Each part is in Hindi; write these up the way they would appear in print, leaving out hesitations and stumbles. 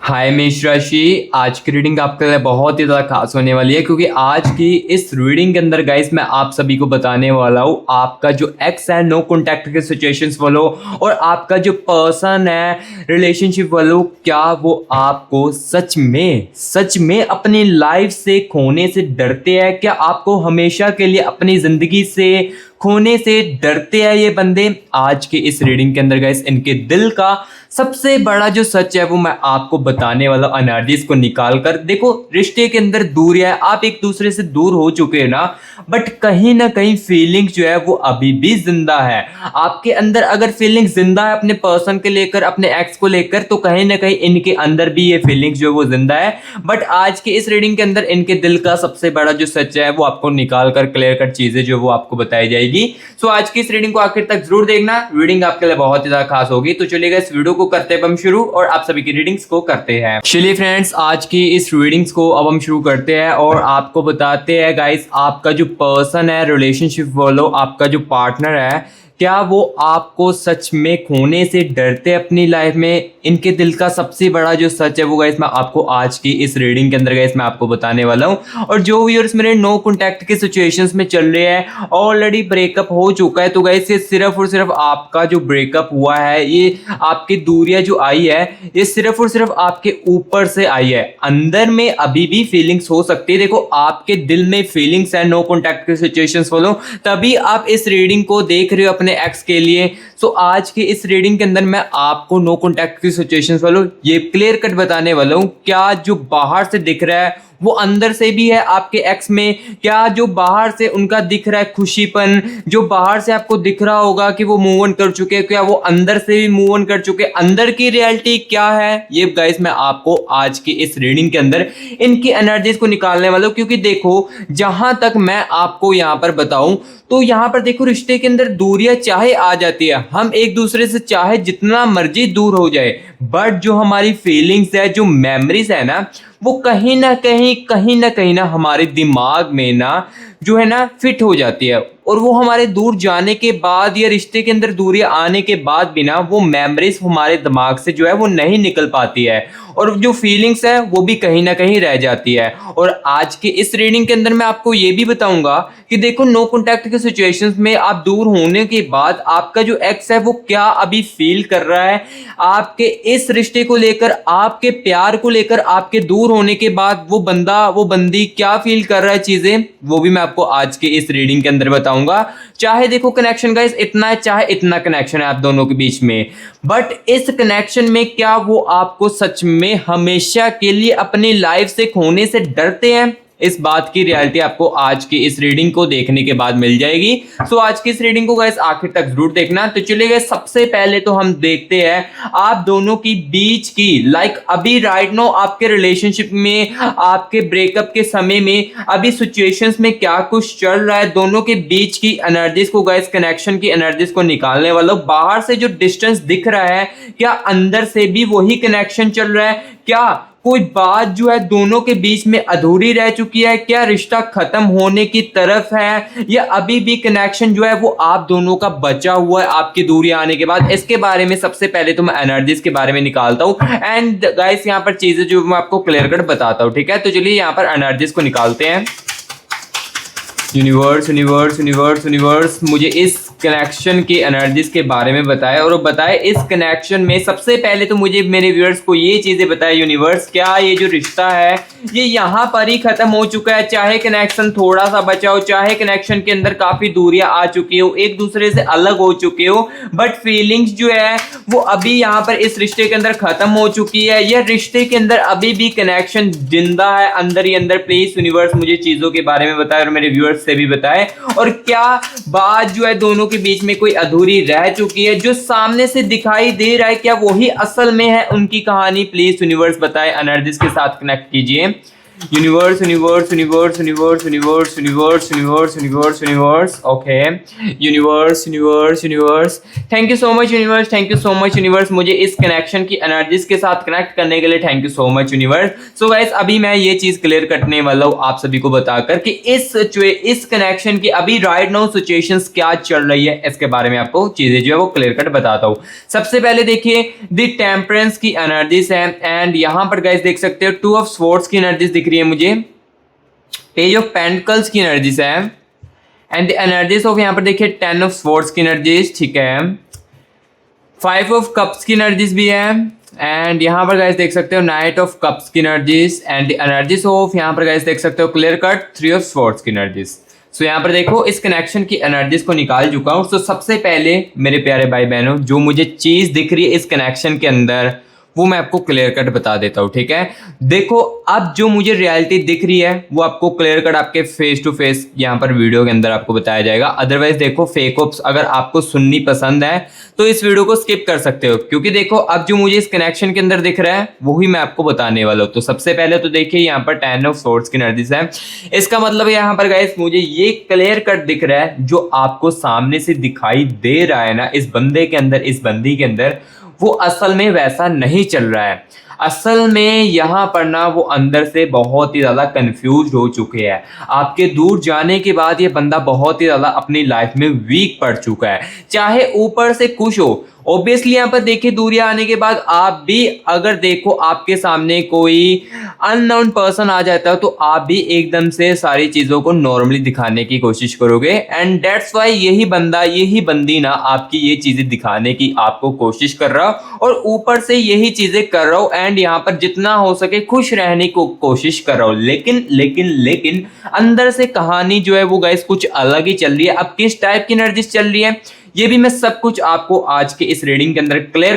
हाय मेष राशि। आज की रीडिंग आपके लिए बहुत ही ज़्यादा खास होने वाली है क्योंकि आज की इस रीडिंग के अंदर गाइस मैं आप सभी को बताने वाला हूँ आपका जो एक्स है नो कॉन्टैक्ट के सिचुएशंस वालों और आपका जो पर्सन है रिलेशनशिप वालों, क्या वो आपको सच में अपनी लाइफ से खोने से डरते हैं? क्या आपको हमेशा के लिए अपनी ज़िंदगी से खोने से डरते हैं ये बंदे? आज के इस रीडिंग के अंदर गाइस इनके दिल का सबसे बड़ा जो सच है वो मैं आपको बताने वाला एनर्जीज को निकाल कर। देखो, रिश्ते के अंदर दूरियां है, आप एक दूसरे से दूर हो चुके हैं ना, बट कहीं ना कहीं फीलिंग्स जो है वो अभी भी जिंदा है आपके अंदर। अगर फीलिंग जिंदा है अपने पर्सन के लेकर, अपने एक्स को लेकर, तो कहीं ना कहीं इनके अंदर भी ये फीलिंग्स जो है वो जिंदा है। बट आज के इस रीडिंग के अंदर इनके दिल का सबसे बड़ा जो सच है वो आपको निकाल कर क्लियर कट चीजें जो वो आपको बताई जाएगी। सो आज की इस रीडिंग को आखिर तक जरूर देखना, रीडिंग आपके लिए बहुत ही ज्यादा खास होगी। तो चलिएगा इस वीडियो को करते हैं हम शुरू और आप सभी की रीडिंग्स को करते हैं। चलिए फ्रेंड्स, आज की इस रीडिंग्स को अब हम शुरू करते हैं और आपको बताते हैं गाइस आपका जो पर्सन है रिलेशनशिप वालों, आपका जो पार्टनर है, क्या वो आपको सच में खोने से डरते हैं अपनी लाइफ में? इनके दिल का सबसे बड़ा जो सच है वो गाइस मैं आपको आज की इस रीडिंग के अंदर गाइस मैं आपको बताने वाला हूं। और जो व्यूअर्स मेरे नो कॉन्टैक्ट के सिचुएशंस में चल रहे हैं, ऑलरेडी ब्रेकअप हो चुका है, तो गाइस ये सिर्फ और सिर्फ आपका जो ब्रेकअप हुआ है, ये आपकी दूरियां जो आई है, ये सिर्फ और सिर्फ आपके ऊपर से आई है। अंदर में अभी भी फीलिंग्स हो सकती है। देखो, आपके दिल में फीलिंग्स है नो कॉन्टैक्ट के सिचुएशंस वालों, तभी आप इस रीडिंग को देख रहे हो अपने एक्स के लिए। सो आज के इस रीडिंग के अंदर मैं आपको नो कॉन्टैक्ट की सिचुएशंस वालों ये क्लियर कट बताने वाला हूं। क्या जो बाहर से दिख रहा है वो अंदर से भी है आपके एक्स में? क्या जो बाहर से उनका दिख रहा है खुशीपन, जो बाहर से आपको दिख रहा होगा कि वो मूव ऑन कर चुके हैं, क्या वो अंदर से भी मूव ऑन कर चुके हैं? अंदर की रियलिटी क्या है ये गाइस मैं आपको आज की इस रीडिंग के अंदर इनकी एनर्जीज को निकालने वाला हूं। क्योंकि देखो, जहां तक मैं आपको यहां पर बताऊं तो यहां पर देखो, रिश्ते के अंदर दूरियां चाहे आ जाती है, हम एक दूसरे से चाहे जितना मर्जी दूर हो जाए, बट जो हमारी फीलिंग्स है, जो मेमोरीज है ना, वो कहीं ना हमारे दिमाग में ना जो है ना फिट हो जाती है। और वो हमारे दूर जाने के बाद या रिश्ते के अंदर दूरियां आने के बाद भी ना वो मेमोरीज हमारे दिमाग से जो है वो नहीं निकल पाती है और जो फीलिंग्स है वो भी कहीं ना कहीं रह जाती है। और आज के इस रीडिंग के अंदर मैं आपको ये भी बताऊंगा कि देखो, नो कॉन्टैक्ट के सिचुएशंस में आप दूर होने के बाद आपका जो एक्स है वो क्या अभी फील कर रहा है आपके इस रिश्ते को लेकर, आपके प्यार को लेकर। आपके दूर होने के बाद वो बंदा, वो बंदी क्या फील कर रहा है चीजें, वो भी मैं आपको आज के इस रीडिंग के अंदर बताऊंगा। चाहे देखो कनेक्शन गाइस इतना है, चाहे इतना कनेक्शन है आप दोनों के बीच में, बट इस कनेक्शन में क्या वो आपको सच में हमेशा के लिए अपनी लाइफ से खोने से डरते हैं? इस बात की रियलिटी आपको आज की इस रीडिंग को देखने के बाद मिल जाएगी। सो आज की इस रीडिंग को गाइस आखिर तक जरूर देखना। तो चलिए गाइस, सबसे पहले तो हम देखते हैं आप दोनों की बीच की अभी राइट नो आपके रिलेशनशिप में, आपके ब्रेकअप के समय में अभी सिचुएशंस में क्या कुछ चल रहा है, दोनों के बीच की एनर्जीज को गाइस, कनेक्शन की एनर्जीज को निकालने वाला। बाहर से जो डिस्टेंस दिख रहा है, क्या अंदर से भी वही कनेक्शन चल रहा है? क्या कोई बात जो है दोनों के बीच में अधूरी रह चुकी है? क्या रिश्ता खत्म होने की तरफ है या अभी भी कनेक्शन जो है वो आप दोनों का बचा हुआ है आपकी दूरी आने के बाद? इसके बारे में सबसे पहले तो मैं एनर्जीज के बारे में निकालता हूं एंड गाइस यहाँ पर चीजें जो मैं आपको क्लियर कट बताता हूं, ठीक है? तो चलिए यहाँ पर एनर्जीज को निकालते हैं। यूनिवर्स यूनिवर्स यूनिवर्स यूनिवर्स मुझे इस कनेक्शन की एनर्जीज के बारे में बताए और बताए इस कनेक्शन में सबसे पहले तो मुझे मेरे व्यूअर्स को ये चीजें बताए यूनिवर्स, क्या ये जो रिश्ता है ये यहाँ पर ही खत्म हो चुका है? चाहे कनेक्शन थोड़ा सा बचा हो, चाहे कनेक्शन के अंदर काफी दूरियां आ चुकी हो, एक दूसरे से अलग हो चुके हो, बट फीलिंग्स जो है वो अभी यहाँ पर इस रिश्ते के अंदर खत्म हो चुकी है, या रिश्ते के अंदर अभी भी कनेक्शन जिंदा है अंदर ही अंदर? प्लीज यूनिवर्स मुझे चीजों के बारे में बताए और मेरे व्यूअर्स से भी बताए। और क्या बात जो है दोनों के बीच में कोई अधूरी रह चुकी है? जो सामने से दिखाई दे रहा है क्या वही असल में है उनकी कहानी? प्लीज यूनिवर्स बताए, एनर्जीज के साथ कनेक्ट कीजिए। Universe universe universe universe universe universe universe universe universe okay, universe universe universe, thank you so much universe, thank you so much universe, मुझे इस कनेक्शन की एनर्जीज के साथ कनेक्ट करने के लिए thank you so much universe. So guys अभी मैं ये चीज क्लियर करने वाला हूँ आप सभी को बताकर कि इस कनेक्शन की अभी राइट नाउ सिचुएशंस क्या चल रही है, इसके बारे में आपको चीजें जो है वो क्लियर कट बताता हूँ। सबसे पहले देखिए द टेम्परेंस की एनर्जीज है एंड यहां पर गाइस देख सकते हो टू ऑफ स्वॉर्ड्स की एनर्जीज दिख रही है मुझे, पेज ऑफ पेंटिकल्स की एनर्जीज है एंड द एनर्जीज ऑफ यहां पर देखिए 10 ऑफ स्वॉर्ड्स की एनर्जीज, ठीक है, 5 ऑफ कप्स की एनर्जीज भी है एंड यहां पर गाइस देख सकते हो नाइट ऑफ कप्स की energies and the energies of यहां पर गाइस देख सकते हो क्लियर कट 3 ऑफ स्वॉर्ड्स की एनर्जीज। सो यहाँ पर देखो इस कनेक्शन की एनर्जीज को निकाल चुका हूं। सो सबसे पहले मेरे प्यारे भाई बहनों जो मुझे चीज दिख रही है इस कनेक्शन के अंदर वो मैं आपको क्लियर कट बता देता हूँ, ठीक है। देखो अब जो मुझे रियलिटी दिख रही है वो आपको क्लियर कट आपके फेस टू फेस यहाँ पर वीडियो के अंदर आपको बताया जाएगा। अदरवाइज देखो फेक ऑप्स अगर आपको सुननी पसंद है तो इस वीडियो को स्किप कर सकते हो, क्योंकि देखो अब जो मुझे इस कनेक्शन के अंदर दिख रहा है वही मैं आपको बताने वाला हूँ। तो सबसे पहले तो देखिए यहाँ पर 10 ऑफ स्वॉर्ड्स की एनर्जीज है, इसका मतलब यहाँ पर गाइस मुझे ये क्लियर कट दिख रहा है जो आपको सामने से दिखाई दे रहा है ना इस बंदे के अंदर, इस बंदी के अंदर, वो असल में वैसा नहीं चल रहा है। असल में यहाँ पर ना वो अंदर से बहुत ही ज़्यादा कंफ्यूज हो चुके हैं। आपके दूर जाने के बाद ये बंदा बहुत ही ज़्यादा अपनी लाइफ में वीक पड़ चुका है, चाहे ऊपर से खुश हो। ऑब्वियसली यहाँ पर देखिए दूरियां आने के बाद आप भी अगर देखो आपके सामने कोई अननोन पर्सन आ जाता है तो आप भी एकदम से सारी चीज़ों को नॉर्मली दिखाने की कोशिश करोगे एंड दैट्स वाई यही बंदा यही बंदी ना आपकी ये चीज़ें दिखाने की आपको कोशिश कर रहा हो और ऊपर से यही चीज़ें कर रहा हो एंड यहाँ पर जितना हो सके खुश रहने को कोशिश कर रहा हो। लेकिन लेकिन लेकिन अंदर से कहानी जो है वो गाइस कुछ अलग ही चल रही है। अब किस टाइप की एनर्जीज चल रही है ये भी मैं सब कुछ आपको आज के इस रीडिंग के अंदर क्लियर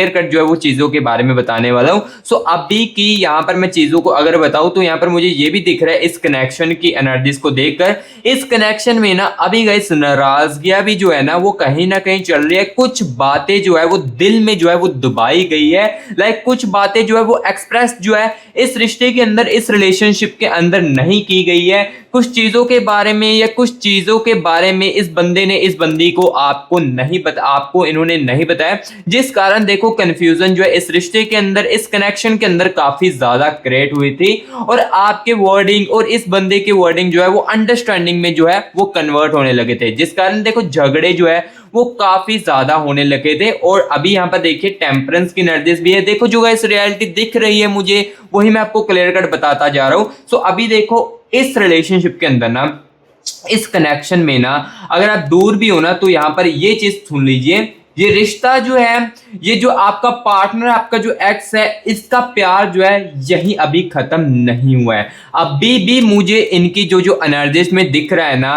कट जो है वो चीजों के बारे में बताने वाला हूँ। सो अभी की यहाँ पर मैं चीजों को अगर बताऊं तो यहाँ पर मुझे ये भी दिख रहा है इस कनेक्शन की एनर्जीज को देखकर, इस कनेक्शन में ना अभी गाइस नाराजगियां भी जो है ना वो कहीं ना कहीं चल रही है। कुछ बातें जो है वो दिल में जो है वो दबाई गई है, लाइक कुछ बातें जो है वो एक्सप्रेस जो है इस रिश्ते के अंदर, इस रिलेशनशिप के अंदर नहीं की गई है। कुछ चीजों के बारे में या कुछ चीजों के बारे में इस बंदे ने इस बंदी को आपको इन्होंने नहीं बताया, जिस कारण देखो कंफ्यूजन जो है इस रिश्ते के अंदर, इस कनेक्शन के अंदर काफी ज्यादा क्रिएट हुई थी और आपके वर्डिंग और इस बंदे के वर्डिंग जो है वो अंडरस्टैंडिंग में जो है वो कन्वर्ट होने लगे थे, जिस कारण देखो झगड़े जो है वो काफी ज्यादा होने लगे थे। और अभी यहाँ पर देखिए टेम्परेंस की एनर्जीज भी है। देखो जो गाइस रियलिटी दिख रही है मुझे वही मैं आपको क्लियर कट बताता जा रहा हूँ। सो अभी देखो इस रिलेशनशिप के अंदर ना, इस कनेक्शन में ना अगर आप दूर भी हो ना तो यहाँ पर ये चीज सुन लीजिए, ये रिश्ता जो है, ये जो आपका पार्टनर, आपका जो एक्स है, इसका प्यार जो है यही अभी खत्म नहीं हुआ है। अभी भी मुझे इनकी जो एनर्जीज में दिख रहा है ना,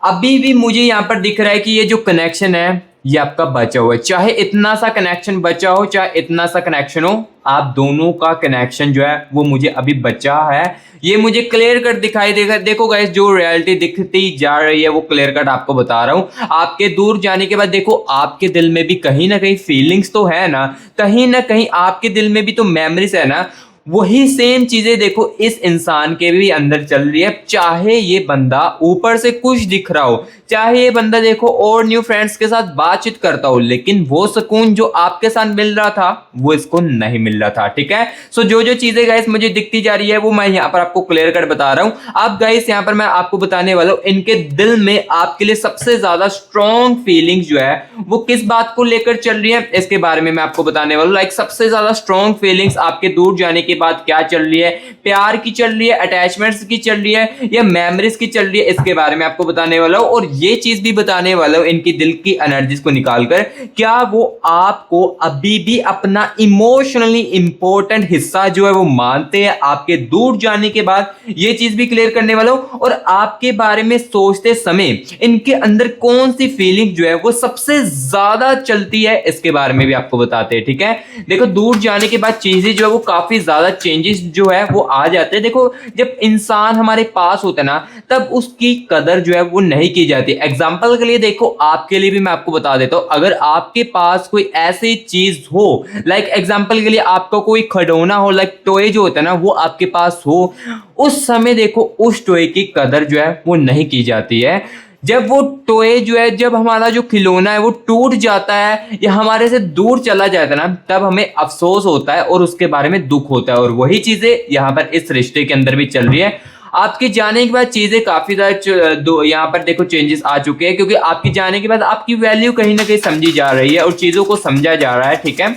अभी भी मुझे यहाँ पर दिख रहा है कि ये जो कनेक्शन है ये आपका बचा हुआ है। चाहे इतना सा कनेक्शन बचा हो, चाहे इतना सा कनेक्शन हो, आप दोनों का कनेक्शन जो है वो मुझे अभी बचा है। ये मुझे क्लियर कट दिखाई देगा। देखो गाइस जो रियलिटी दिखती जा रही है वो क्लियर कट आपको बता रहा हूँ। आपके दूर जाने के बाद देखो आपके दिल में भी कहीं ना कहीं फीलिंग्स तो है ना कहीं आपके दिल में भी तो मेमोरीज है ना, वही सेम चीजें देखो इस इंसान के भी अंदर चल रही है। चाहे ये बंदा ऊपर से कुछ दिख रहा हो, चाहे ये बंदा देखो और न्यू फ्रेंड्स के साथ बातचीत करता हो, लेकिन वो सुकून जो आपके साथ मिल रहा था वो इसको नहीं मिल रहा था, ठीक है। सो जो चीजें गाइस मुझे दिखती जा रही है वो मैं यहाँ पर आपको क्लियर कर बता रहा हूँ। अब गाइस यहाँ पर मैं आपको बताने वाला हूँ इनके दिल में आपके लिए सबसे ज्यादा स्ट्रॉन्ग फीलिंग्स जो है वो किस बात को लेकर चल रही है, इसके बारे में मैं आपको बताने वाला हूँ। लाइक सबसे ज्यादा स्ट्रॉन्ग फीलिंग्स आपके दूर जाने के बाद क्या चल रही है, प्यार की चल रही है, अटैचमेंट्स की चल रही है या मेमोरीज की चल रही है, इसके बारे में आपको बताने वाला हूं। और ये चीज भी बताने वाला हूं इनकी दिल की एनर्जीज को निकालकर, क्या वो आपको अभी भी अपना इमोशनली इंपॉर्टेंट हिस्सा जो है वो मानते हैं आपके दूर जाने के बाद, ये चीज भी क्लियर करने वाला हूं। और आपके बारे में सोचते समय इनके अंदर कौन सी फीलिंग जो है वो सबसे ज्यादा चलती है, इसके बारे में भी आपको बताते हैं, ठीक है। देखो दूर जाने के बाद चीजें जो है वो काफी ज्यादा ज़्यादा चेंजेस जो है वो आ जाते हैं। देखो जब इंसान हमारे पास होता है ना, तब उसकी कदर जो है वो नहीं की जाती। एग्जाम्पल के लिए देखो, आपके लिए भी मैं आपको बता देता हूँ, अगर आपके पास कोई ऐसी चीज हो, लाइक एग्जाम्पल के लिए आपका कोई खिलौना हो, लाइक टॉय जो होता है ना, वो आपके पास हो, उस समय देखो उस टॉय की कदर जो है वो नहीं की जाती है। जब वो टॉय जो है, जब हमारा जो खिलौना है वो टूट जाता है या हमारे से दूर चला जाता है ना, तब हमें अफसोस होता है और उसके बारे में दुख होता है। और वही चीजें यहाँ पर इस रिश्ते के अंदर भी चल रही है। आपके जाने के बाद चीजें काफी ज्यादा यहाँ पर देखो चेंजेस आ चुके हैं, क्योंकि आपके जाने के बाद आपकी वैल्यू कहीं ना कहीं समझी जा रही है और चीजों को समझा जा रहा है। ठीक है,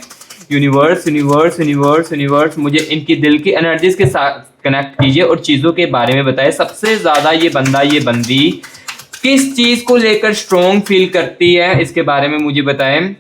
यूनिवर्स यूनिवर्स यूनिवर्स यूनिवर्स मुझे इनकी दिल की एनर्जीज के साथ कनेक्ट कीजिए और चीजों के बारे में बताए। सबसे ज्यादा ये बंदा, ये बंदी किस चीज को लेकर स्ट्रॉन्ग फील करती है, इसके बारे में मुझे बताएं।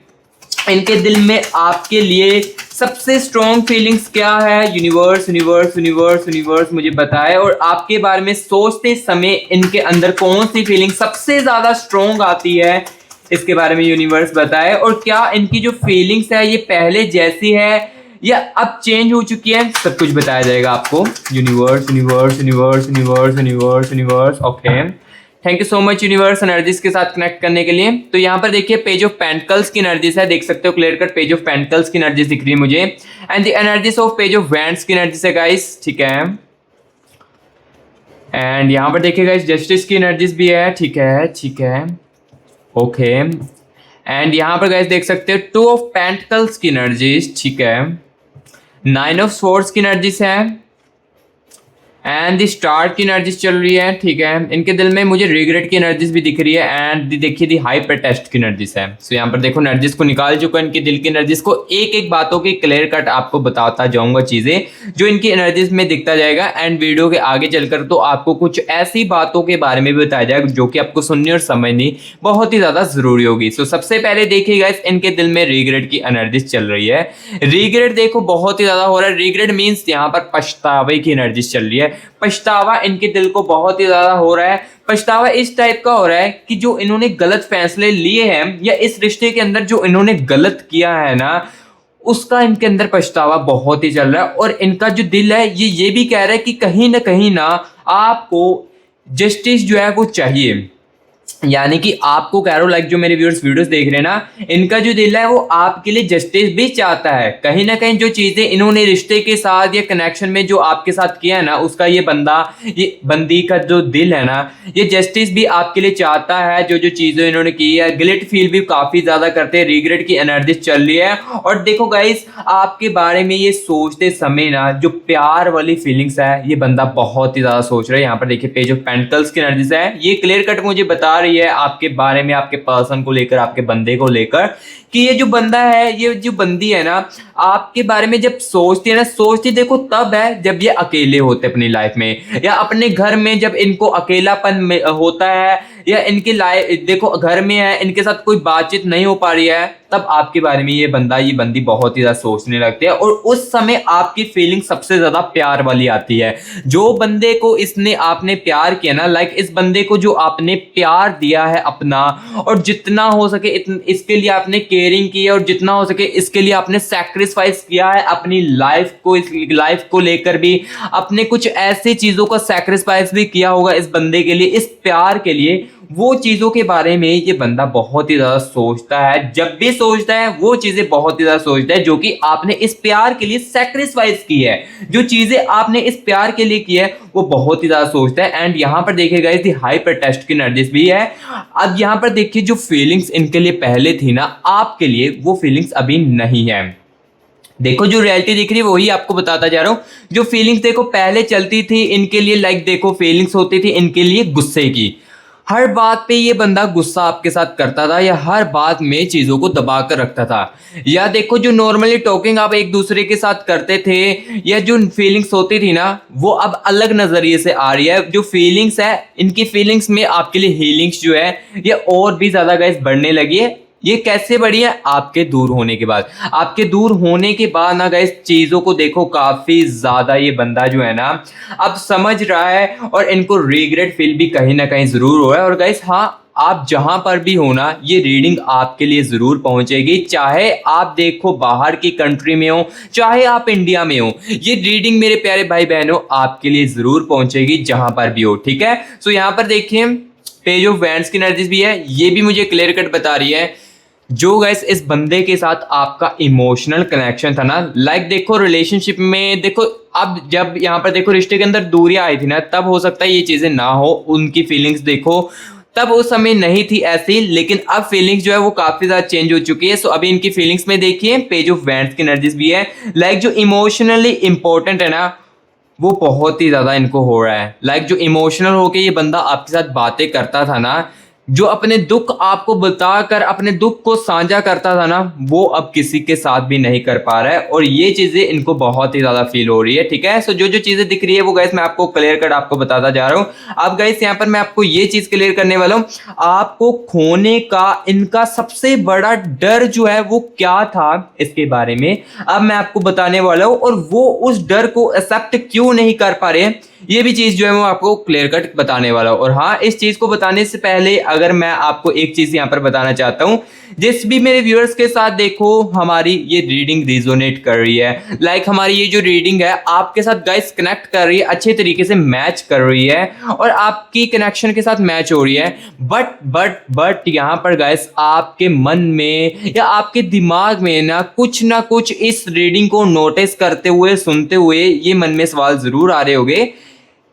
इनके दिल में आपके लिए सबसे स्ट्रॉन्ग फीलिंग्स क्या है? यूनिवर्स यूनिवर्स यूनिवर्स यूनिवर्स मुझे बताए। और आपके बारे में सोचते समय इनके अंदर कौन सी फीलिंग सबसे ज्यादा स्ट्रॉन्ग आती है, इसके बारे में यूनिवर्स बताए। और क्या इनकी जो फीलिंग्स है ये पहले जैसी है या अब चेंज हो चुकी है, सब कुछ बताया जाएगा आपको। Universe universe universe universe universe universe okay, thank you so much universe energies के साथ कनेक्ट करने के लिए। तो यहाँ पर देखिए पेज ऑफ पेंटिकल्स की एनर्जीज है, देख सकते हो clear cut page of pentacles की एनर्जीज दिख रही है मुझे। And the energies of page of wands की एनर्जीज है गाइस, ठीक है। एंड यहाँ पर देखिए गाइस जस्टिस की एनर्जीज भी है, ठीक है ठीक है ओके। एंड यहाँ पर गाइस देख सकते हो टू ऑफ पेंटिकल्स की एनर्जीज, ठीक है। नाइन ऑफ स्वॉर्ड्स की एनर्जीज है एंड दी स्टार की एनर्जीज चल रही है, ठीक है। इनके दिल में मुझे रिग्रेट की एनर्जीज भी दिख रही है एंड देखिए दी हाइपर टेस्ट की एनर्जीज है। सो यहाँ पर देखो एनर्जीज को निकाल चुका इनके दिल की एनर्जीज को, एक एक बातों की क्लियर कट आपको बताता जाऊंगा चीजें जो इनकी एनर्जीज में दिखता जाएगा। एंड वीडियो के आगे चलकर तो आपको कुछ ऐसी बातों के बारे में भी बताया जाएगा जो कि आपको सुननी और समझनी बहुत ही ज्यादा जरूरी होगी। सो सबसे पहले देखिए गाइस इनके दिल में रिग्रेट की एनर्जीज चल रही है। रिग्रेट देखो बहुत ही ज्यादा हो रहा है। रिग्रेट मीन्स यहाँ पर पछतावे की एनर्जीज चल रही है। पछतावा इनके दिल को बहुत ही ज्यादा हो रहा है। पछतावा इस टाइप का हो रहा है कि जो इन्होंने गलत फैसले लिए हैं या इस रिश्ते के अंदर जो इन्होंने गलत किया है ना, उसका इनके अंदर पछतावा बहुत ही चल रहा है। और इनका जो दिल है ये भी कह रहा है कि कहीं ना आपको जस्टिस जो है वो चाहिए। यानी कि आपको कह रहा हूं, लाइक जो मेरे व्यूअर्स वीडियोस देख रहे हैं ना, इनका जो दिल है वो आपके लिए जस्टिस भी चाहता है। कहीं ना कहीं जो चीजें इन्होंने रिश्ते के साथ या कनेक्शन में जो आपके साथ किया है ना, उसका ये बंदा, ये बंदी का जो दिल है ना, ये जस्टिस भी आपके लिए चाहता है। जो जो चीजें इन्होंने की है, गिल्ट फील भी काफी ज्यादा करते हैं। रिग्रेट की एनर्जी चल रही है। और देखो गाइस आपके बारे में ये सोचते समय ना, जो प्यार वाली फीलिंग्स है ये बंदा बहुत ही ज्यादा सोच रहा है। यहाँ पर देखिए पेज ऑफ पेंटिकल्स की एनर्जीज है, ये क्लियर कट मुझे बता रही है आपके बारे में, आपके पर्सन को लेकर, आपके बंदे को लेकर, कि ये जो बंदा है, ये जो बंदी है ना, आपके बारे में जब सोचती है ना, सोचती देखो तब है जब ये अकेले होते अपनी लाइफ में या अपने घर में, जब इनको अकेलापन होता है या इनकी लाइफ देखो घर में है, इनके साथ कोई बातचीत नहीं हो पा रही है, तब आपके बारे में ये बंदा, ये बंदी बहुत ही ज्यादा सोचने लगती है। और उस समय आपकी फीलिंग सबसे ज्यादा प्यार वाली आती है। जो बंदे को इसने आपने प्यार किया ना, लाइक इस बंदे को जो आपने प्यार दिया है अपना, और जितना हो सके इसके लिए आपने केयरिंग की है, और जितना हो सके इसके लिए आपने सैक्रिफाइस किया है अपनी लाइफ को, इस लाइफ को लेकर भी अपने कुछ ऐसी चीजों का सैक्रिफाइस भी किया होगा इस बंदे के लिए, इस प्यार के लिए। वो चीजों के बारे में ये बंदा बहुत ही ज्यादा सोचता है। जब भी सोचता है वो चीजें बहुत ही ज्यादा सोचता है जो कि आपने इस प्यार के लिए सैक्रिफाइस की है। जो चीजें आपने इस प्यार के लिए की है वो बहुत ही ज्यादा सोचता है। एंड यहां पर देखिएगा इस हाइपर टेस्ट की एनर्जीज भी है। अब यहां पर देखिए जो फीलिंग्स इनके लिए पहले थी ना, आपके लिए वो फीलिंग्स अभी नहीं है। देखो जो रियलिटी दिख रही है वही आपको बताता जा रहा हूं। जो फीलिंग्स देखो पहले चलती थी इनके लिए, लाइक देखो फीलिंग्स होती थी इनके लिए गुस्से की। हर बात पे ये बंदा गुस्सा आपके साथ करता था, या हर बात में चीजों को दबा कर रखता था। या देखो जो नॉर्मली टॉकिंग आप एक दूसरे के साथ करते थे, या जो फीलिंग्स होती थी ना, वो अब अलग नजरिए से आ रही है। जो फीलिंग्स है, इनकी फीलिंग्स में आपके लिए हीलिंग्स जो है ये और भी ज्यादा गाइस बढ़ने लगी है। ये कैसे बढ़ी है? आपके दूर होने के बाद। आपके दूर होने के बाद ना गाइस चीजों को देखो काफी ज्यादा ये बंदा जो है ना अब समझ रहा है, और इनको रिग्रेट फील भी कहीं ना कहीं जरूर हो रहा है। और गाइस हाँ, आप जहां पर भी हो ना, ये रीडिंग आपके लिए जरूर पहुंचेगी। चाहे आप देखो बाहर की कंट्री में हो, चाहे आप इंडिया में हो, ये रीडिंग मेरे प्यारे भाई बहनों आपके लिए जरूर पहुंचेगी जहां पर भी हो। ठीक है, सो यहां पर देखिए पेज ऑफ वैंड्स की एनर्जीज भी है, ये भी मुझे क्लियर कट बता रही है जो गाइस इस बंदे के साथ आपका इमोशनल कनेक्शन था ना, लाइक देखो रिलेशनशिप में देखो, अब जब यहाँ पर देखो रिश्ते के अंदर दूरियां आई थी ना, तब हो सकता है ये चीजें ना हो, उनकी फीलिंग्स देखो तब उस समय नहीं थी ऐसी, लेकिन अब फीलिंग्स जो है वो काफी ज्यादा चेंज हो चुकी है। सो अभी इनकी फीलिंग्स में देखिए पेज ऑफ वैंड्स की एनर्जीज भी है, लाइक जो इमोशनली इंपॉर्टेंट है ना वो बहुत ही ज्यादा इनको हो रहा है। लाइक जो इमोशनल होके ये बंदा आपके साथ बातें करता था ना, जो अपने दुख आपको बताकर अपने दुख को साझा करता था ना, वो अब किसी के साथ भी नहीं कर पा रहा है, और ये चीजें इनको बहुत ही ज्यादा फील हो रही है। ठीक है, सो जो जो चीजें दिख रही है वो गाइस मैं आपको क्लियर कट आपको बताता जा रहा हूँ। अब गाइस यहाँ पर मैं आपको ये चीज क्लियर करने वाला हूँ, आपको खोने का इनका सबसे बड़ा डर जो है वो क्या था इसके बारे में अब मैं आपको बताने वाला हूँ, और वो उस डर को एक्सेप्ट क्यों नहीं कर पा रहे, ये भी चीज जो है मैं आपको क्लियर कट बताने वाला हूँ। और हाँ, इस चीज को बताने से पहले अगर मैं आपको एक चीज यहाँ पर बताना चाहता हूँ, जिस भी मेरे व्यूअर्स के साथ देखो हमारी ये रीडिंग रिजोनेट कर रही है, लाइक हमारी ये जो रीडिंग है आपके साथ गाइस कनेक्ट कर रही है, अच्छे तरीके से मैच कर रही है और आपकी कनेक्शन के साथ मैच हो रही है, बट यहाँ पर गाइस आपके मन में या आपके दिमाग में ना कुछ इस रीडिंग को नोटिस करते हुए सुनते हुए ये मन में सवाल जरूर आ रहे होंगे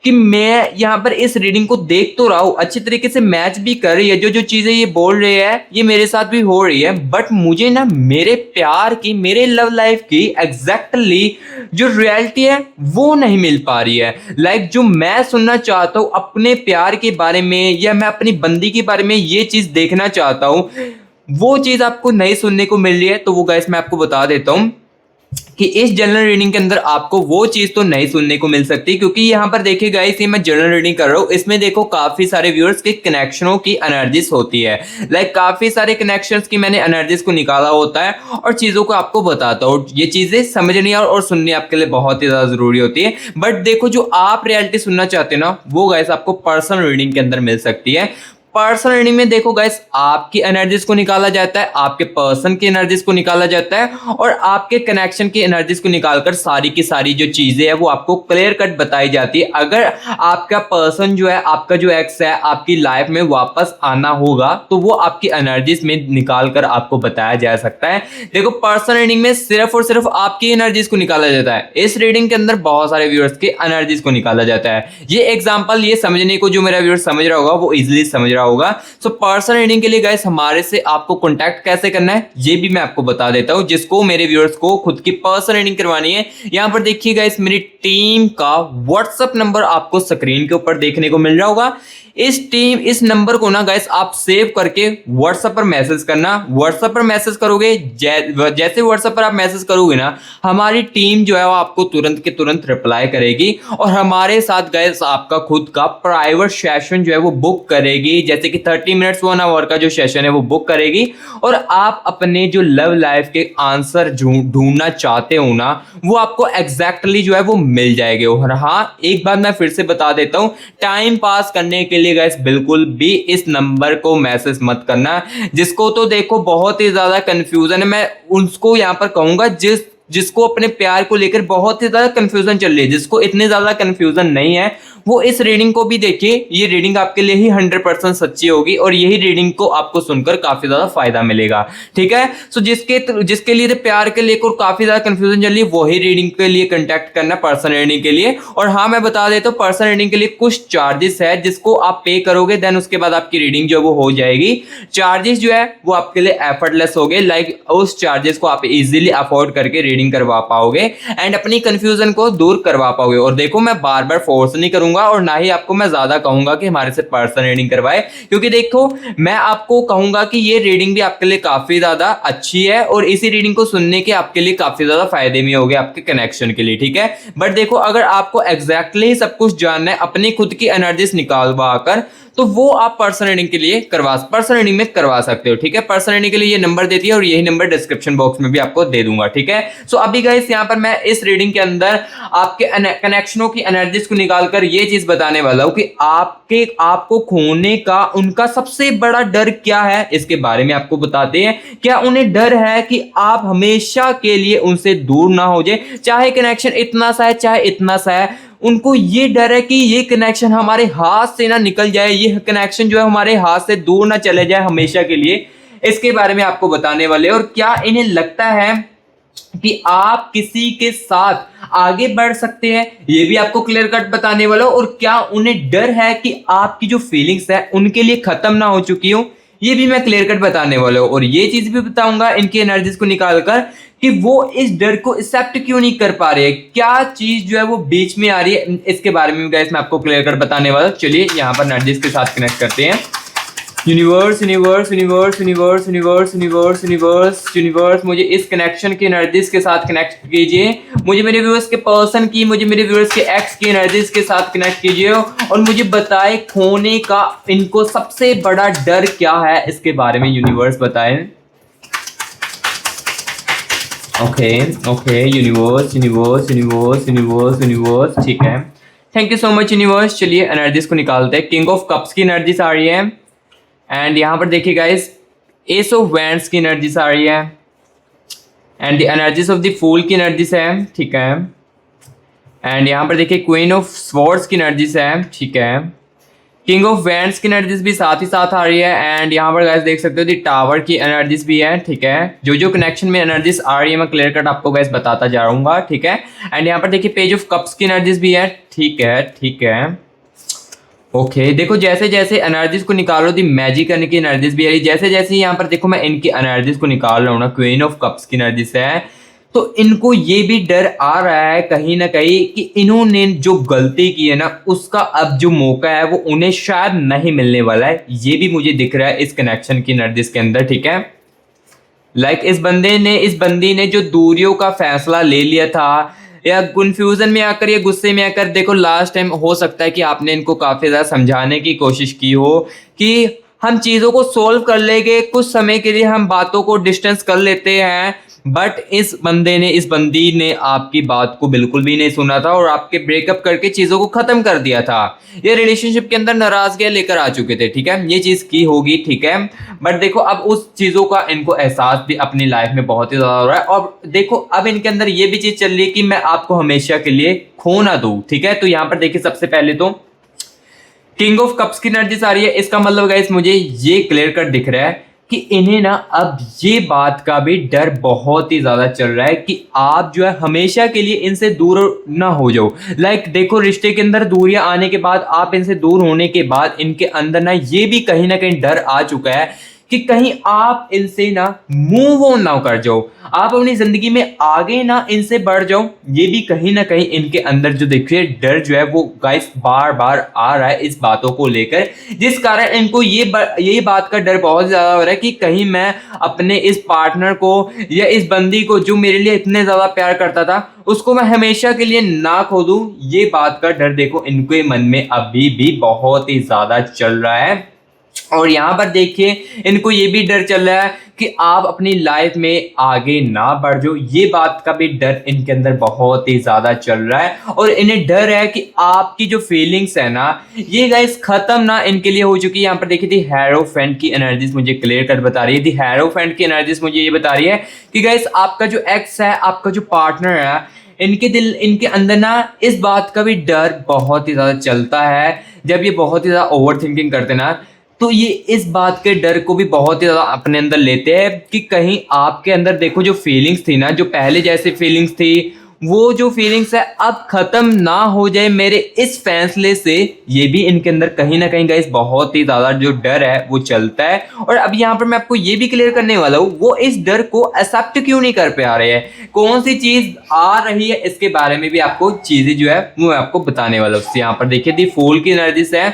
कि मैं यहाँ पर इस रीडिंग को देख तो रहा हूँ, अच्छी तरीके से मैच भी कर रही है, जो जो चीजें ये बोल रहे हैं ये मेरे साथ भी हो रही है, बट मुझे ना मेरे प्यार की, मेरे लव लाइफ की एग्जैक्टली जो रियलिटी है वो नहीं मिल पा रही है। लाइक जो मैं सुनना चाहता हूँ अपने प्यार के बारे में या मैं अपनी बंदी के बारे में ये चीज देखना चाहता हूँ, वो चीज आपको नहीं सुनने को मिल रही है। तो वो गाइस मैं आपको बता देता हूँ कि इस जनरल रीडिंग के अंदर आपको वो चीज तो नहीं सुनने को मिल सकती, क्योंकि यहाँ पर देखिए गाइस ये मैं जनरल रीडिंग कर रहा हूँ, इसमें देखो काफी सारे व्यूअर्स के कनेक्शनों की एनर्जीज होती है, लाइक काफी सारे कनेक्शंस की मैंने एनर्जीज को निकाला होता है और चीजों को आपको बताता हूँ। ये चीजें समझनी और सुननी आपके लिए बहुत ही ज्यादा जरूरी होती है, बट देखो जो आप रियलिटी सुनना चाहते हो ना वो गाइस आपको पर्सनल रीडिंग के अंदर मिल सकती है। पर्सनल रीडिंग में देखो गाइस आपकी एनर्जीज को निकाला जाता है, आपके पर्सन की एनर्जीज को निकाला जाता है और आपके कनेक्शन की एनर्जीज को निकालकर सारी की सारी जो चीजें है वो आपको क्लियर कट बताई जाती है। अगर आपका पर्सन जो है, आपका जो एक्स है, आपकी लाइफ में वापस आना होगा तो वो आपकी एनर्जीज में निकाल कर आपको बताया जा सकता है। देखो पर्सनल रीडिंग में सिर्फ और सिर्फ आपकी एनर्जीज को निकाला जाता है, इस रीडिंग के अंदर बहुत सारे व्यूअर्स के एनर्जीज को निकाला जाता है। ये एग्जांपल ये समझने को जो मेरा व्यूअर समझ रहा होगा वो इजीली समझ रहा होगा। सो पर्सनल रीडिंग के लिए गाइस हमारे से आपको कांटेक्ट कैसे करना है ये भी मैं आपको बता देता हूं, जिसको मेरे व्यूअर्स को खुद की पर्सनल रीडिंग करवानी है। यहां पर देखिए गाइस मेरी टीम का व्हाट्सएप नंबर आपको स्क्रीन के ऊपर देखने को मिल रहा होगा। इस नंबर को ना गाइस आप सेव करके व्हाट्सएप पर मैसेज करना। व्हाट्सएप पर मैसेज करोगे, जैसे व्हाट्सएप पर आप मैसेज करोगे ना हमारी टीम जो है वो आपको तुरंत के तुरंत रिप्लाई करेगी और हमारे साथ गाइस आपका खुद का प्राइवेट सेशन जो है वो बुक करेगी, जैसे कि 30 मिनट्स 1 आवर का जो सेशन है वो बुक करेगी और आप अपने जो लव लाइफ के आंसर ढूंढना चाहते हो ना वो आपको एग्जैक्टली जो है वो मिल जाएंगे। और हाँ, एक बात मैं फिर से बता देता हूं, टाइम पास करने के लिए गाइस बिल्कुल भी इस नंबर को मैसेज मत करना। जिसको तो देखो बहुत ही ज्यादा कंफ्यूजन है, मैं उनको यहां पर कहूंगा जिसको अपने प्यार को लेकर बहुत ही ज्यादा कंफ्यूजन चल रही है, जिसको इतनी ज्यादा कंफ्यूजन नहीं है वो इस रीडिंग को भी देखिए, ये रीडिंग आपके लिए ही 100% सच्ची होगी और यही रीडिंग को आपको सुनकर काफी ज्यादा फायदा मिलेगा। ठीक है, सो जिसके लिए प्यार के लेकर काफी ज्यादा कंफ्यूजन चल रही है वही रीडिंग के लिए कांटेक्ट करना पर्सनल रीडिंग के लिए। और हाँ, मैं बता देता हूँ पर्सनल रीडिंग के लिए कुछ चार्जेस है जिसको आप पे करोगे, देन उसके बाद आपकी रीडिंग जो वो हो जाएगी। चार्जेस जो है वो आपके लिए एफर्टलेस हो गए, लाइक उस चार्जेस को आप इजीली अफोर्ड करके रीडिंग करवा पाओगे एंड अपनी कंफ्यूजन को दूर करवा पाओगे। और देखो मैं बार बार फोर्स नहीं करूंगा और ना ही आपको मैं ज्यादा कहूंगा कि हमारे से पर्सनल रीडिंग करवाए, क्योंकि देखो मैं आपको कहूंगा कि ये रीडिंग भी आपके लिए काफी ज्यादा अच्छी है और इसी रीडिंग को सुनने के आपके लिए काफी ज्यादा फायदे में होंगे आपके कनेक्शन के लिए। ठीक है, बट देखो अगर आपको एग्जैक्टली सब कुछ जानना है अपनी खुद की एनर्जीज निकालवा कर, तो वो आप पर्सनल रीडिंग के लिए पर्सनल रीडिंग में करवा सकते हो, ठीक है। पर्सनल रीडिंग के लिए ये नंबर देती है और यही नंबर डिस्क्रिप्शन बॉक्स में भी आपको दे दूंगा, ठीक है। सो अभी गाइस यहाँ पर मैं इस रीडिंग के अंदर आपके कनेक्शनों की एनर्जीज को निकालकर ये चीज बताने वाला हूं कि आपको खोने का उनका सबसे बड़ा डर क्या है, इसके बारे में आपको बताते हैं। क्या उन्हें डर है कि आप हमेशा के लिए उनसे दूर ना हो जाए, चाहे कनेक्शन इतना सा है चाहे इतना सा है, उनको ये डर है कि ये कनेक्शन हमारे हाथ से ना निकल जाए, ये कनेक्शन जो है हमारे हाथ से दूर ना चले जाए हमेशा के लिए। इसके बारे में आपको बताने वाले। और क्या इन्हें लगता है कि आप किसी के साथ आगे बढ़ सकते हैं, ये भी आपको क्लियर कट बताने वाला हूं। और क्या उन्हें डर है कि आपकी जो फीलिंग्स है उनके लिए खत्म ना हो चुकी हो, ये भी मैं क्लियर कट बताने वाला हूं। और ये चीज भी बताऊंगा इनकी एनर्जीज को निकालकर कि वो इस डर को एक्सेप्ट क्यों नहीं कर पा रहे हैं, क्या चीज जो है वो बीच में आ रही है, इसके बारे में गाइस मैं आपको क्लियर कट बताने वाला हूं। चलिए यहाँ पर एनर्जीज के साथ कनेक्ट करते हैं। Universe universe universe universe universe universe universe universe मुझे इस कनेक्शन की एनर्जीज के साथ कनेक्ट कीजिए, मुझे मेरे व्यूअर्स के पर्सन की, मुझे मेरे व्यूअर्स के एक्स की एनर्जीज के साथ कनेक्ट कीजिए और मुझे बताए खोने का इनको सबसे बड़ा डर क्या है, इसके बारे में यूनिवर्स बताएं। Okay okay universe universe universe universe universe, ठीक है, thank you so much universe. चलिए एनर्जीज को निकालते हैं। किंग ऑफ कप्स की एनर्जीज आ रही है एंड यहाँ पर देखिए गाइस एस ऑफ वैंड्स की एनर्जीज आ रही है and the energies of the fool की एनर्जीज है, ठीक है। एंड यहाँ पर देखिए क्वीन ऑफ स्वॉर्ड्स की एनर्जीज है, ठीक है। किंग ऑफ वैंड्स की एनर्जीज भी साथ ही साथ आ रही है एंड यहाँ पर गाइस देख सकते हो दी टावर की एनर्जीज भी है, ठीक है। जो कनेक्शन में एनर्जीज आ रही है मैं क्लियर कट आपको गाइस बताता जा रहूंगा, ठीक है। एंड यहाँ पर देखिए पेज ऑफ कप्स की एनर्जीज भी है, ठीक है ठीक है। ओके देखो जैसे जैसे एनर्जीज को निकाल लो दी मैजिक करने की एनर्जीज भी आ रही है, जैसे जैसे यहाँ पर देखो मैं इनकी एनर्जीज को निकाल रहा हूँ ना, क्वीन ऑफ कप्स की एनर्जीज है, तो इनको ये भी डर आ रहा है कहीं ना कहीं कि इन्होंने जो गलती की है ना उसका अब जो मौका है वो उन्हें शायद नहीं मिलने वाला है, ये भी मुझे दिख रहा है इस कनेक्शन की एनर्जीज के अंदर, ठीक है। लाइक इस बंदी ने जो दूरियों का फैसला ले लिया था या कंफ्यूजन में आकर या गुस्से में आकर, देखो लास्ट टाइम हो सकता है कि आपने इनको काफी ज्यादा समझाने की कोशिश की हो कि हम चीजों को सोल्व कर लेंगे, कुछ समय के लिए हम बातों को डिस्टेंस कर लेते हैं, बट इस बंदी ने आपकी बात को बिल्कुल भी नहीं सुना था और आपके ब्रेकअप करके चीजों को खत्म कर दिया था। ये रिलेशनशिप के अंदर नाराजगियां लेकर आ चुके थे, ठीक है, ये चीज की होगी, ठीक है। बट देखो अब उस चीजों का इनको एहसास भी अपनी लाइफ में बहुत ही ज्यादा हो रहा है और देखो अब इनके अंदर ये भी चीज चल रही है कि मैं आपको हमेशा के लिए खो ना दूं, ठीक है। तो यहाँ पर देखिए सबसे पहले तो किंग ऑफ कप्स की एनर्जीज आ रही है, इसका मतलब गाइस मुझे ये क्लियर कट दिख रहा है कि इन्हें ना अब ये बात का भी डर बहुत ही ज्यादा चल रहा है कि आप जो है हमेशा के लिए इनसे दूर ना हो जाओ। लाइक देखो रिश्ते के अंदर दूरियां आने के बाद, आप इनसे दूर होने के बाद इनके अंदर ना ये भी कहीं ना कहीं डर आ चुका है कि कहीं आप इनसे ना मूव ऑन ना कर जाओ, आप अपनी जिंदगी में आगे ना इनसे बढ़ जाओ, ये भी कहीं ना कहीं इनके अंदर जो देखिए डर जो है वो गाइस बार बार आ रहा है इस बातों को लेकर, जिस कारण इनको ये बात का डर बहुत ज्यादा हो रहा है कि कहीं मैं अपने इस पार्टनर को या इस बंदी को जो मेरे लिए इतने ज्यादा प्यार करता था उसको मैं हमेशा के लिए ना खो दूं। ये बात का डर देखो इनके मन में अभी भी बहुत ही ज्यादा चल रहा है। और यहाँ पर देखिए इनको ये भी डर चल रहा है कि आप अपनी लाइफ में आगे ना बढ़ जाओ, ये बात का भी डर इनके अंदर बहुत ही ज्यादा चल रहा है। और इन्हें डर है कि आपकी जो फीलिंग्स है ना ये गाइस खत्म ना इनके लिए हो चुकी है। यहाँ पर देखिए थी हेरोफेंट की एनर्जीज मुझे क्लियर कर बता रही है, थी हेरोफेंट की एनर्जीज मुझे ये बता रही है कि गाइस आपका जो एक्स है, आपका जो पार्टनर है, इनके अंदर ना इस बात का भी डर बहुत ही ज्यादा चलता है। जब ये बहुत ही ज्यादा ओवर थिंकिंग करते ना तो ये इस बात के डर को भी बहुत ही ज्यादा अपने अंदर लेते हैं कि कहीं आपके अंदर देखो जो फीलिंग्स थी ना, जो पहले जैसे फीलिंग्स थी वो जो फीलिंग्स है अब खत्म ना हो जाए मेरे इस फैसले से, ये भी इनके अंदर कहीं ना कहीं गाइस बहुत ही ज्यादा जो डर है वो चलता है। और अब यहाँ पर मैं आपको ये भी क्लियर करने वाला हूँ वो इस डर को एक्सेप्ट क्यों नहीं कर पा रहे हैं, कौन सी चीज आ रही है, इसके बारे में भी आपको चीजें जो है वो मैं आपको बताने वाला हूँ। यहाँ पर देखिए दी फूल की एनर्जी से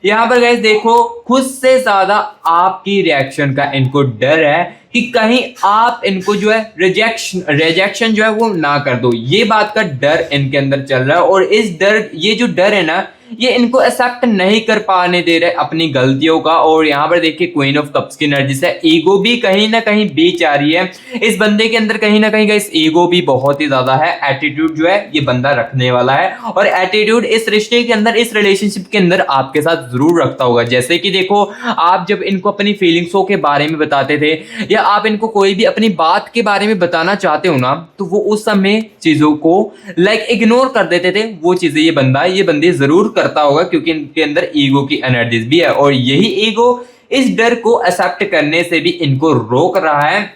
यहाँ पर गाइस देखो खुद से ज्यादा आपकी रिएक्शन का इनको डर है कि कहीं आप इनको जो है रिजेक्शन जो है वो ना कर दो, ये बात का डर इनके अंदर चल रहा है। और इस डर, ये जो डर है ना ये इनको एक्सेप्ट नहीं कर पाने दे रहे अपनी गलतियों का। और यहाँ पर देखिए क्वीन ऑफ कप्स की एनर्जी से ईगो भी कहीं ना कहीं बीच आ रही है इस बंदे के अंदर, कहीं ना कहीं गाइस ईगो भी बहुत ही ज्यादा है। एटीट्यूड जो है ये बंदा रखने वाला है, और एटीट्यूड इस रिश्ते के अंदर, इस रिलेशनशिप के अंदर आपके साथ जरूर रखता होगा। जैसे कि देखो, आप जब इनको अपनी फीलिंग्सों के बारे में बताते थे, या आप इनको कोई भी अपनी बात के बारे में बताना चाहते हो ना, तो वो उस समय चीजों को इग्नोर कर देते थे। वो चीजें ये बंदी जरूर करता होगा, क्योंकि इनके अंदर ईगो की एनर्जीज भी है, और यही ईगो इस डर को एक्सेप्ट करने से भी इनको रोक रहा है।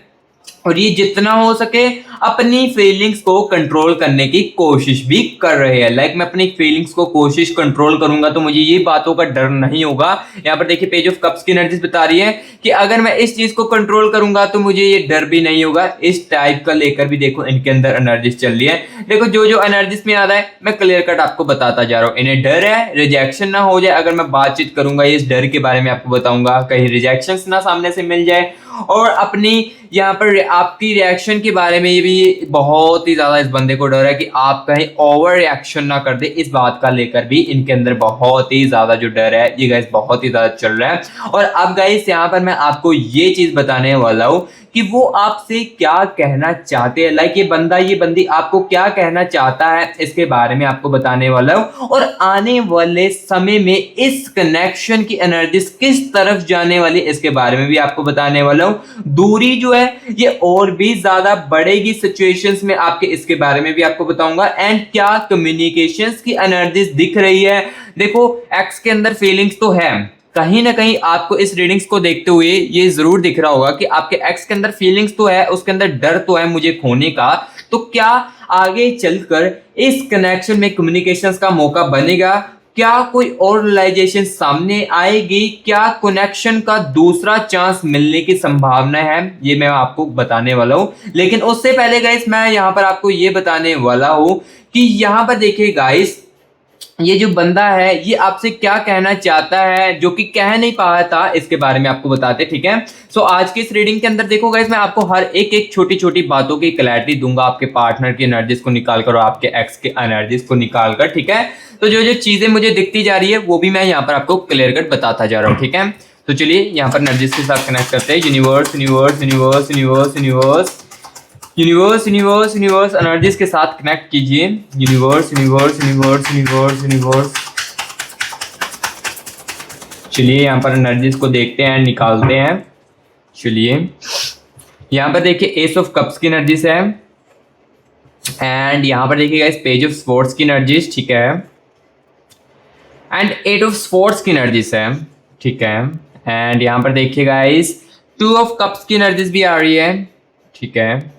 और ये जितना हो सके अपनी फीलिंग्स को कंट्रोल करने की कोशिश भी कर रहे हैं। मैं अपनी फीलिंग्स को कोशिश कंट्रोल करूंगा तो मुझे ये बातों का डर नहीं होगा। यहाँ पर देखिए पेज ऑफ कप्स की एनर्जीज बता रही है कि अगर मैं इस चीज को कंट्रोल करूंगा तो मुझे ये डर भी नहीं होगा। इस टाइप का लेकर भी देखो इनके अंदर एनर्जीज चल रही है। देखो जो जो एनर्जीज में आता है मैं क्लियर कट आपको बताता जा रहा हूँ। इन्हें डर है रिजेक्शन ना हो जाए, अगर मैं बातचीत करूंगा इस डर के बारे में आपको बताऊंगा, कहीं रिजेक्शन ना सामने से मिल जाए। और अपनी यहाँ पर आपकी रिएक्शन के बारे में ये भी बहुत ही ज्यादा इस बंदे को डर है कि आप कहीं ओवर रिएक्शन ना कर दे। इस बात का लेकर भी इनके अंदर बहुत ही ज्यादा जो डर है ये गाइस बहुत ही ज्यादा चल रहा है। और अब गाइस यहाँ पर मैं आपको ये चीज बताने वाला हूँ कि वो आपसे क्या कहना चाहते हैं। ये बंदा ये बंदी आपको क्या कहना चाहता है इसके बारे में आपको बताने वाला हूँ। और आने वाले समय में इस कनेक्शन की एनर्जीज किस तरफ जाने वाली इसके बारे में भी आपको बताने वाला हूँ। दूरी जो है ये और भी ज्यादा बढ़ेगी सिचुएशंस में आपके, इसके बारे में भी आपको बताऊंगा। एंड क्या कम्युनिकेशंस की एनर्जीज दिख रही है। देखो एक्स के अंदर फीलिंग्स तो है, कहीं ना कहीं आपको इस रीडिंग्स को देखते हुए ये जरूर दिख रहा होगा कि आपके एक्स के अंदर फीलिंग्स तो है, उसके अंदर डर तो है मुझे खोने का। तो क्या आगे चलकर इस कनेक्शन में कम्युनिकेशंस का मौका बनेगा? क्या कोई और रियलाइजेशन सामने आएगी? क्या कनेक्शन का दूसरा चांस मिलने की संभावना है? ये मैं आपको बताने वाला हूं। लेकिन उससे पहले गाइस मैं यहां पर आपको ये बताने वाला हूं कि यहां पर देखिए गाइस, ये जो बंदा है ये आपसे क्या कहना चाहता है जो कि कह नहीं पाया था, इसके बारे में आपको बताते। ठीक है, सो आज की इस रीडिंग के अंदर देखो गाइस, मैं आपको हर एक छोटी छोटी बातों की क्लैरिटी दूंगा, आपके पार्टनर की एनर्जीज को निकालकर और आपके एक्स के एनर्जीज को निकालकर। ठीक है, तो जो जो चीजें मुझे दिखती जा रही है वो भी मैं यहाँ पर आपको क्लियर कट बताता जा रहा हूँ। ठीक है, तो चलिए यहाँ पर एनर्जीज के साथ कनेक्ट करते हैं। Universe universe universe universe universe universe universe universe energies के साथ कनेक्ट कीजिए। Universe universe universe universe universe. चलिए यहाँ पर एनर्जीज को देखते हैं, निकालते हैं। चलिए यहाँ पर देखिए एस ऑफ कप्स की एनर्जीज है, एंड यहाँ पर देखिए गाइस पेज ऑफ स्वॉर्ड्स की एनर्जीज। ठीक है, एंड एट ऑफ स्वॉर्ड्स की एनर्जीज है। ठीक है, एंड यहाँ पर देखिए गाइस टू ऑफ कप्स की एनर्जीज भी आ रही है। ठीक है,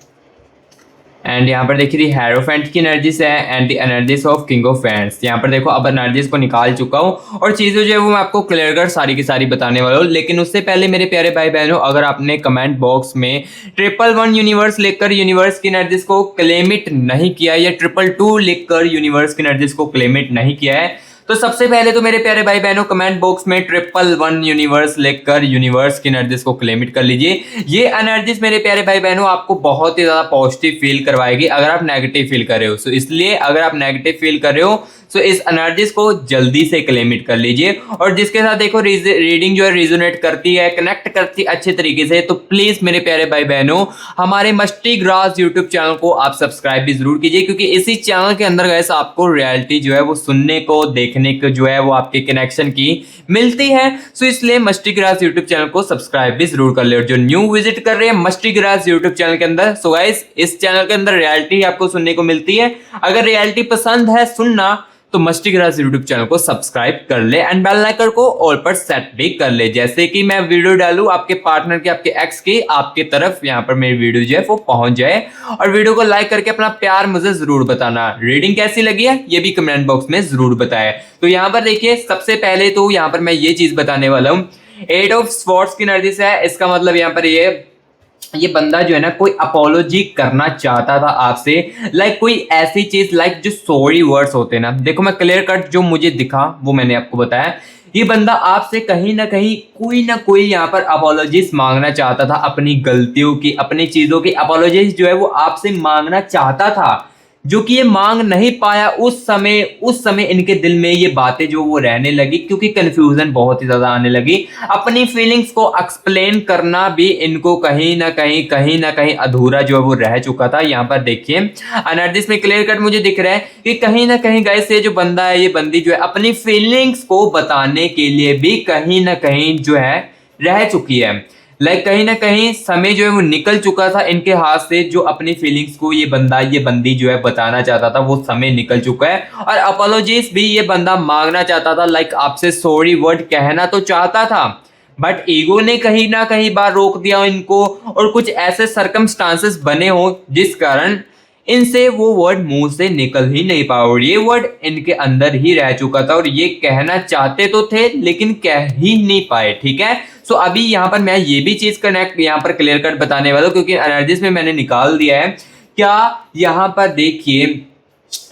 एंड यहाँ पर देखिए हेरोफेंट की एनर्जीज है, and the energies of king of fans. यहाँ पर देखो अब एनर्जीज को निकाल चुका हूँ और चीज़ें जो है वो मैं आपको क्लियर कर सारी की सारी बताने वाला हूँ। लेकिन उससे पहले मेरे प्यारे भाई बहनों, अगर आपने कमेंट बॉक्स में 111 यूनिवर्स लिखकर यूनिवर्स की एनर्जीज को क्लेमिट नहीं किया, या 222 लिखकर यूनिवर्स की एनर्जीज को क्लेमिट नहीं किया है, तो सबसे पहले तो मेरे प्यारे भाई बहनों कमेंट बॉक्स में 111 यूनिवर्स लिखकर यूनिवर्स की एनर्जीज को क्लेमिट कर लीजिए। ये एनर्जीज मेरे प्यारे भाई बहनों आपको बहुत ही ज्यादा पॉजिटिव फील करवाएगी अगर आप नेगेटिव फील कर रहे हो। सो इसलिए अगर आप नेगेटिव फील कर रहे हो सो इस एनर्जीज को जल्दी से क्लेमिट कर लीजिए। और जिसके साथ देखो रीडिंग जो है रिजोनेट करती है, कनेक्ट करती है अच्छे तरीके से, तो प्लीज मेरे प्यारे भाई बहनों हमारे मस्टी ग्रास यूट्यूब चैनल को आप सब्सक्राइब भी जरूर कीजिए, क्योंकि इसी चैनल के अंदर गैस आपको रियलिटी जो है वो सुनने को, देखने को जो है वो आपके कनेक्शन की मिलती है। सो इसलिए मस्टी ग्रास यूट्यूब चैनल को सब्सक्राइब भी जरूर कर ले। और जो न्यू विजिट कर रहे हैं मस्टी ग्रास यूट्यूब चैनल के अंदर, सो गाइस इस चैनल के अंदर रियलिटी आपको सुनने को मिलती है। अगर रियलिटी पसंद है सुनना तो मस्टी ग्रास यूट्यूब चैनल को सब्सक्राइब कर ले, एंड बेल आइकन को ऑल पर सेट भी कर ले, जैसे कि मैं वीडियो डालूं आपके पार्टनर की, आपके एक्स की, आपके तरफ यहाँ पर मेरी वीडियो जो है वो पहुंच जाए। और वीडियो को लाइक करके अपना प्यार मुझे जरूर बताना। रीडिंग कैसी लगी है ये भी कमेंट बॉक्स में जरूर बताएं। तो यहाँ पर देखिए सबसे पहले तो यहाँ पर मैं ये चीज बताने वाला हूँ, 8 ऑफ स्वॉर्ड्स की एनर्जी से है। इसका मतलब यहाँ पर ये बंदा जो है ना कोई अपोलॉजी करना चाहता था आपसे, कोई ऐसी चीज जो सॉरी वर्ड्स होते हैं ना। देखो मैं क्लियर कट जो मुझे दिखा वो मैंने आपको बताया। ये बंदा आपसे कहीं ना कोई यहाँ पर अपोलॉजीज मांगना चाहता था, अपनी गलतियों की, अपनी चीजों की अपोलॉजीज जो है वो आपसे मांगना चाहता था। जो कि ये मांग नहीं पाया, उस समय इनके दिल में ये बातें जो वो रहने लगी, क्योंकि कंफ्यूजन बहुत ही ज्यादा आने लगी। अपनी फीलिंग्स को एक्सप्लेन करना भी इनको कहीं ना कहीं अधूरा जो है वो रह चुका था। यहाँ पर देखिए एनालिसिस में क्लियर कट मुझे दिख रहा है कि कहीं ना कहीं गाइस ये जो बंदा है, ये बंदी जो है अपनी फीलिंग्स को बताने के लिए भी कहीं ना कहीं जो है रह चुकी है। कहीं ना कहीं समय जो है वो निकल चुका था इनके हाथ से, जो अपनी फीलिंग्स को ये बंदा ये बंदी जो है बताना चाहता था, वो समय निकल चुका है। और अपोलॉजीज भी ये बंदा मांगना चाहता था, आपसे सॉरी वर्ड कहना तो चाहता था, बट ईगो ने कहीं ना कहीं बार रोक दिया इनको, और कुछ ऐसे सरकमस्टांसेस बने हो जिस कारण इनसे वो वर्ड मुंह से निकल ही नहीं पाया, और ये वर्ड इनके अंदर ही रह चुका था, और ये कहना चाहते तो थे लेकिन कह ही नहीं पाए। ठीक है, सो अभी यहाँ पर मैं ये भी चीज कनेक्ट यहाँ पर क्लियर कट बताने वाला हूँ, क्योंकि एनालिसिस में मैंने निकाल दिया है। क्या यहाँ पर देखिए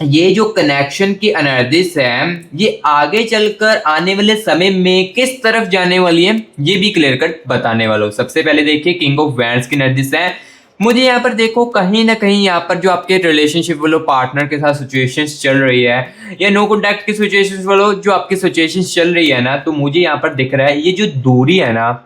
ये जो कनेक्शन की एनालिसिस है, ये आगे चलकर आने वाले समय में किस तरफ जाने वाली है, ये भी क्लियर कट बताने वाला हूँ। सबसे पहले देखिए किंग ऑफ वैंड्स की एनालिसिस है। मुझे यहाँ पर देखो कहीं ना कहीं यहाँ पर जो आपके रिलेशनशिप वालों पार्टनर के साथ सिचुएशंस चल रही है, या नो कॉन्टैक्ट की सिचुएशंस वालों जो आपकी सिचुएशंस चल रही है ना, तो मुझे यहाँ पर दिख रहा है ये जो दूरी है ना,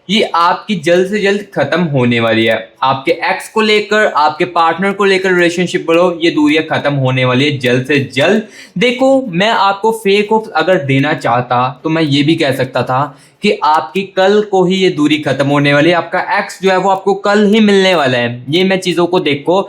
ये आपकी जल्द से जल्द खत्म होने वाली है। आपके एक्स को लेकर, आपके पार्टनर को लेकर रिलेशनशिप बोलो, ये दूरियां खत्म होने वाली है जल्द से जल्द। देखो मैं आपको फेक होप्स अगर देना चाहता तो मैं ये भी कह सकता था कि आपकी कल को ही ये दूरी खत्म होने वाली है, आपका एक्स जो है वो आपको कल ही मिलने वाला है। ये मैं चीजों को देखो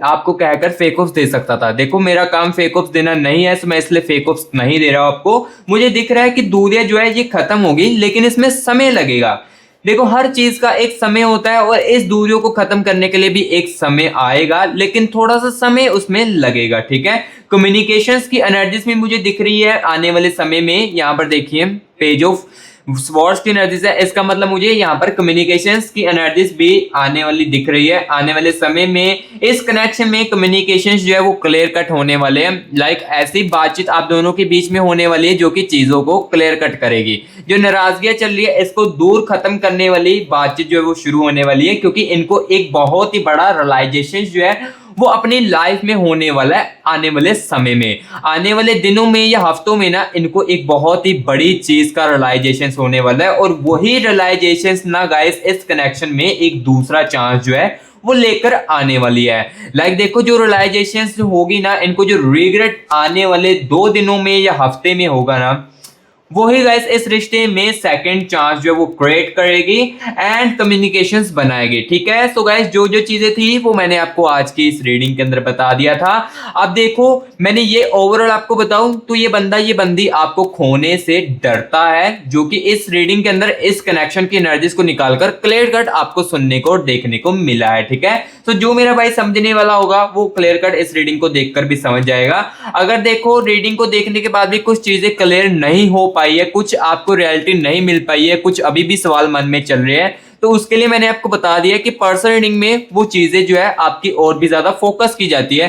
आपको कहकर फेक होप्स दे सकता था। देखो मेरा काम फेक होप्स देना नहीं है, तो मैं इसलिए फेक होप्स नहीं दे रहा हूं आपको। मुझे दिख रहा है कि दूरियां जो है ये खत्म होगी, लेकिन इसमें समय लगेगा। देखो हर चीज का एक समय होता है, और इस दूरियों को खत्म करने के लिए भी एक समय आएगा, लेकिन थोड़ा सा समय उसमें लगेगा। ठीक है, कम्युनिकेशंस की एनर्जीज में मुझे दिख रही है आने वाले समय में। यहाँ पर देखिए पेज ऑफ स्वॉर्ड्स की एनर्जीज है, इसका मतलब मुझे यहाँ पर कम्युनिकेशंस की एनर्जीज भी आने वाली दिख रही है। आने वाले समय में इस कनेक्शन में कम्युनिकेशंस जो है वो क्लियर कट होने वाले हैं। ऐसी बातचीत आप दोनों के बीच में होने वाली है जो कि चीजों को क्लियर कट करेगी। जो नाराजगियां चल रही है इसको दूर खत्म करने वाली बातचीत जो है वो शुरू होने वाली है, क्योंकि इनको एक बहुत ही बड़ा रियलाइजेशन जो है वो अपनी लाइफ में होने वाला है। आने वाले समय में, आने वाले दिनों में या हफ्तों में ना, इनको एक बहुत ही बड़ी चीज का रियलाइजेशन होने वाला है, और वही रियलाइजेशन ना गाइस इस कनेक्शन में एक दूसरा चांस जो है वो लेकर आने वाली है। देखो जो रियलाइजेशन होगी ना, इनको जो रिग्रेट आने वाले 2 दिनों में या हफ्ते में होगा ना, वही गाइस इस रिश्ते में सेकंड चांस जो है वो क्रिएट करेगी एंड कम्युनिकेशंस बनाएगी। ठीक है, सो गाइस जो जो चीजें थी वो मैंने आपको आज की इस रीडिंग के अंदर बता दिया था। अब देखो मैंने ये ओवरऑल आपको बताऊं तो ये बंदा ये बंदी आपको खोने से डरता है, जो कि इस रीडिंग के अंदर इस कनेक्शन की एनर्जीज को निकालकर क्लियर कट आपको सुनने को और देखने को मिला है। ठीक है, तो जो मेरा भाई समझने वाला होगा वो क्लियर कट इस रीडिंग को देखकर भी समझ जाएगा। अगर देखो रीडिंग को देखने के बाद भी कुछ चीजें क्लियर नहीं हो पाई है, कुछ आपको रियलिटी नहीं मिल पाई है, कुछ अभी भी सवाल मन में चल रहे हैं, तो उसके लिए मैंने आपको बता दिया कि पर्सनल रीडिंग में वो चीजें जो है आपकी और भी ज्यादा फोकस की जाती है।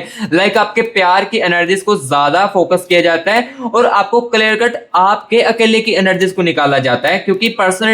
आपके प्यार की एनर्जीज को ज्यादा फोकस किया जाता है, और आपको क्लियर कट आपके अकेले की एनर्जीज को निकाला जाता है, क्योंकि पर्सनल